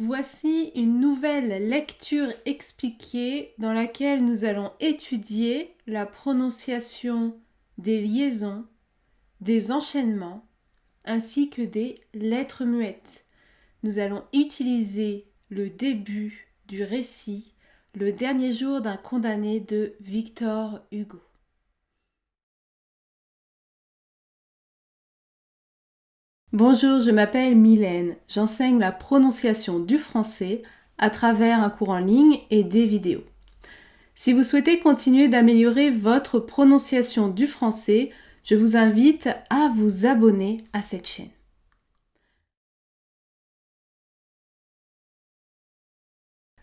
Voici une nouvelle lecture expliquée dans laquelle nous allons étudier la prononciation des liaisons, des enchaînements, ainsi que des lettres muettes. Nous allons utiliser le début du récit, Le dernier jour d'un condamné de Victor Hugo. Bonjour, je m'appelle Mylène. J'enseigne la prononciation du français à travers un cours en ligne et des vidéos. Si vous souhaitez continuer d'améliorer votre prononciation du français, je vous invite à vous abonner à cette chaîne.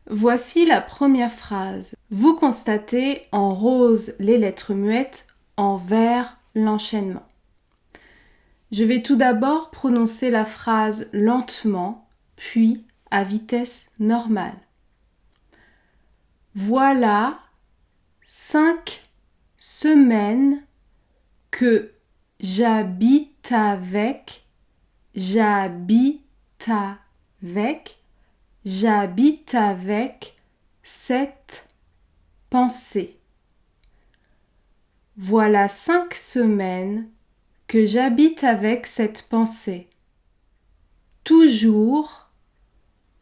Voici la première phrase. Vous constatez en rose les lettres muettes, en vert l'enchaînement. Je vais tout d'abord prononcer la phrase lentement, puis à vitesse normale. Voilà 5 semaines que j'habite avec cette pensée. Voilà 5 semaines que j'habite avec cette pensée. Toujours,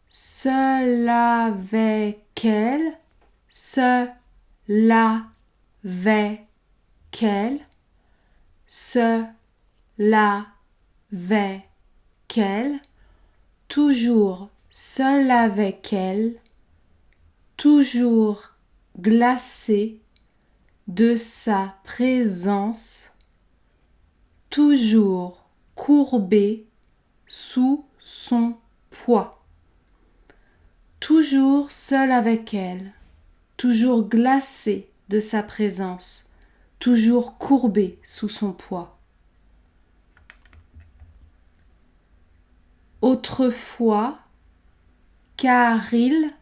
seul avec elle, seul avec elle, seul avec elle, toujours seul avec elle, toujours glacé de sa présence, toujours courbé sous son poids. Toujours seul avec elle, toujours glacé de sa présence, toujours courbé sous son poids. Autrefois, car il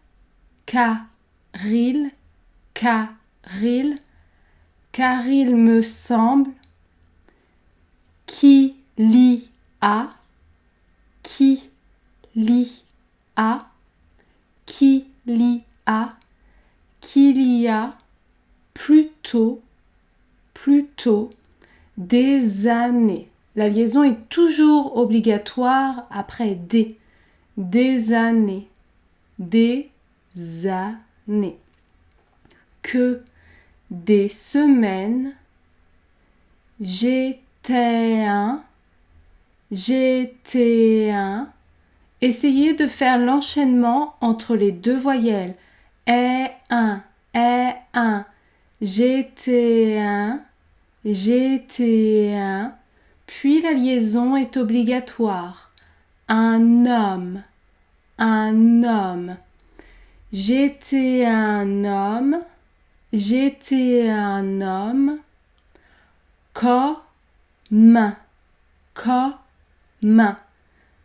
me semble qu'il y a plutôt des années. La liaison est toujours obligatoire après des. Des années. Que des semaines, j'étais un. Essayez de faire l'enchaînement entre les deux voyelles. un. J'étais un. Puis la liaison est obligatoire. Un homme. J'étais un homme. Comme.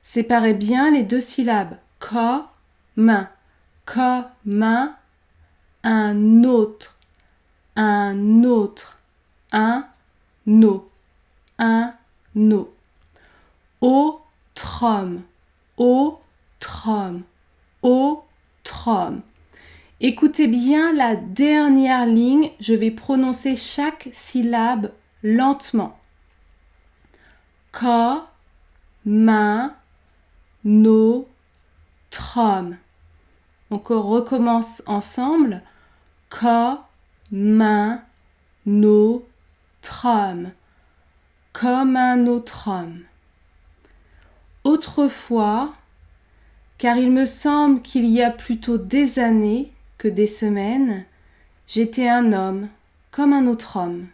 Séparez bien les deux syllabes. Comme un autre. Autre homme. Écoutez bien la dernière ligne, je vais prononcer chaque syllabe lentement. Comme un autre homme. On recommence ensemble. Comme un autre homme. Comme un autre homme. Autrefois, car il me semble qu'il y a plutôt des années que des semaines, j'étais un homme comme un autre homme.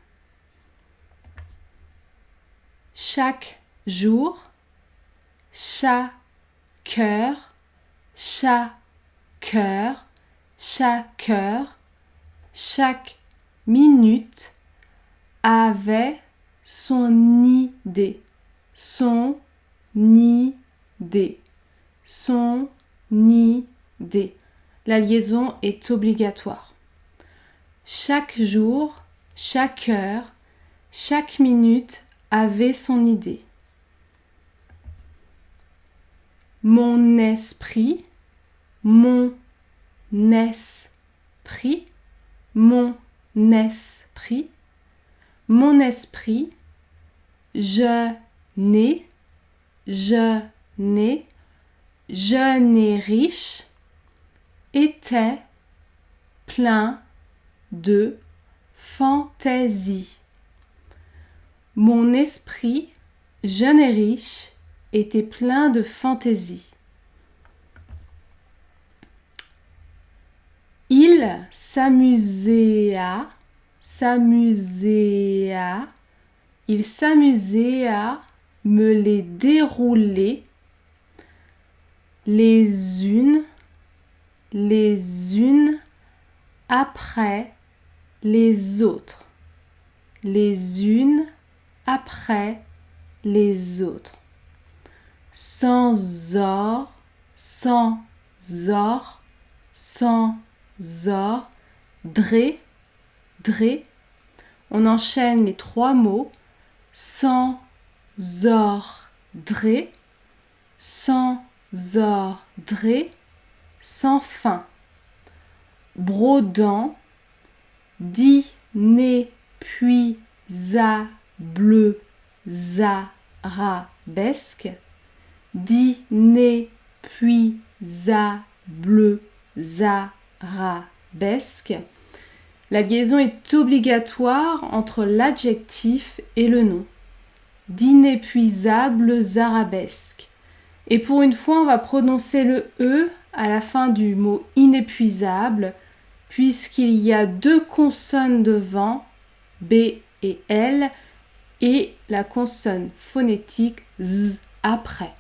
Chaque jour, chaque heure, chaque minute avait son idée. La liaison est obligatoire. Chaque jour, chaque heure, chaque minute avait son idée. Mon esprit mon esprit, mon esprit, mon esprit, je n'ai riche, était plein de fantaisie. Mon esprit, jeune et riche, était plein de fantaisie. Il s'amusait à me les dérouler les unes après les autres, les unes après les autres, sans ordre, dré, on enchaîne les trois mots, sans ordre, sans fin, brodant, d'inépuisable arabesque, arabesque. La liaison est obligatoire entre l'adjectif et le nom. D'inépuisables arabesques. Et pour une fois, on va prononcer le E à la fin du mot inépuisable, puisqu'il y a deux consonnes devant, B et L, et la consonne phonétique Z après.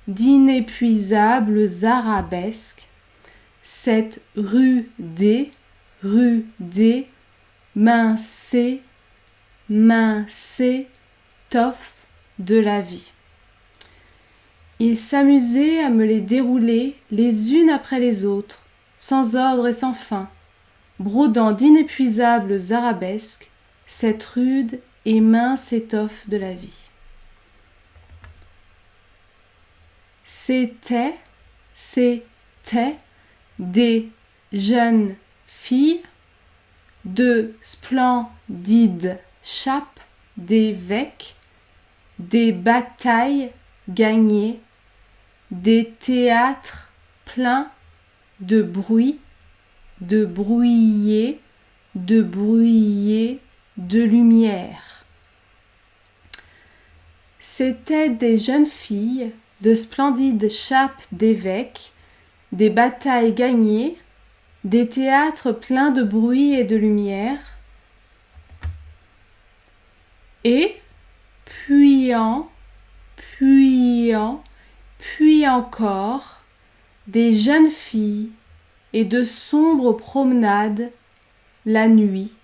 D'inépuisables arabesques, cette rudé, mince toffe de la vie. Il s'amusait à me les dérouler les unes après les autres, sans ordre et sans fin, brodant d'inépuisables arabesques, cette rude et mince étoffe de la vie. C'était des jeunes filles, de splendides chapes d'évêques, des batailles gagnées, des théâtres pleins de bruit, de brouillés, de lumière. C'étaient des jeunes filles, de splendides chapes d'évêques, des batailles gagnées, des théâtres pleins de bruit et de lumière, et puis encore, des jeunes filles et de sombres promenades la nuit,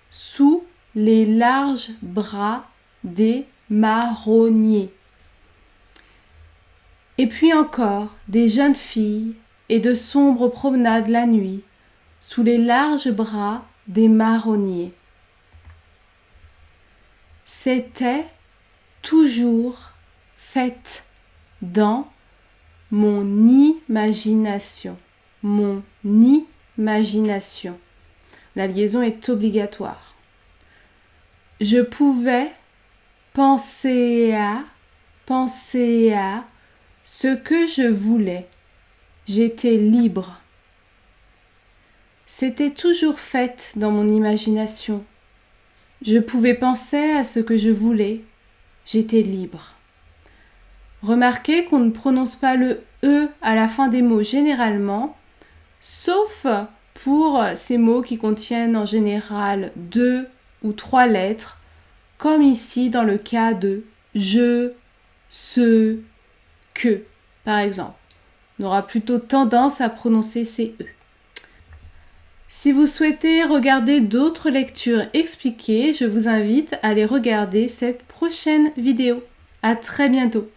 sous les larges bras des marronniers. Et puis encore, des jeunes filles et de sombres promenades la nuit, sous les larges bras des marronniers. C'était toujours fait dans mon imagination. Mon imagination. La liaison est obligatoire. Je pouvais penser à ce que je voulais. J'étais libre. C'était toujours fait dans mon imagination. Je pouvais penser à ce que je voulais. J'étais libre. Remarquez qu'on ne prononce pas le E à la fin des mots généralement, sauf pour ces mots qui contiennent en général 2 ou 3 lettres, comme ici dans le cas de je, ce, que, par exemple. On aura plutôt tendance à prononcer ces E. Si vous souhaitez regarder d'autres lectures expliquées, je vous invite à aller regarder cette prochaine vidéo. À très bientôt.